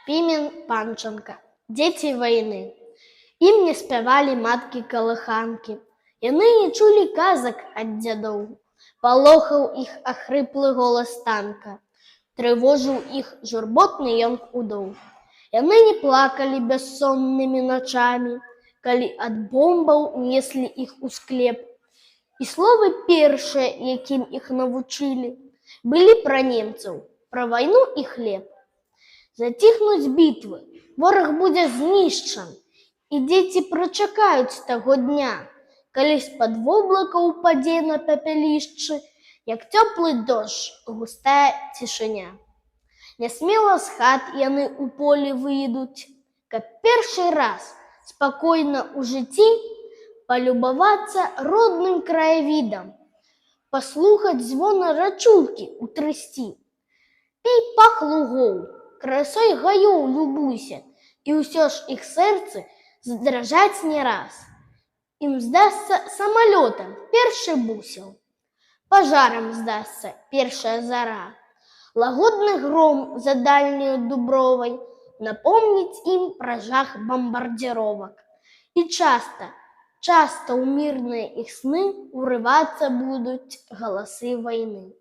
Пімен Панченка. Дзеці вайны. Ім не спявалі маткі-калыханкі. Яны не чулі казак ад дзядоў. Палохаў іх ахрыплы голас танка. Трывожыў іх журботны ён удоў. Яны не плакалі бяссоннымі начамі, калі ад бомбаў неслі іх у склеп. І словы першыя, якім іх навучылі, былі пра немцаў, пра вайну і хлеб. Заціхнуць бітвы, вораг будзе знішчан, і дзеці прачакаюць таго дня, калі з-пад воблака ўпадзе на папялішчы, як цёплы дождж, густая цішыня. Нясмела з хат яны ў поле выйдуць, каб першы раз спакойна ў жыцці палюбавацца родным краявідам, паслухаць звона рачулкі ўтрысці. Пей пах лугоў, красой гаёў любуйся, і ўсё ж іх сэрцы здрыжаць не раз. Ім здасца самалётам першы бусел, пажарам здасца першая зара. Лагодны гром за дальняю дубровай напомніць ім пра жах бамбардзіровак. І часта ў мірныя іх сны ўрывацца будуць галасы вайны.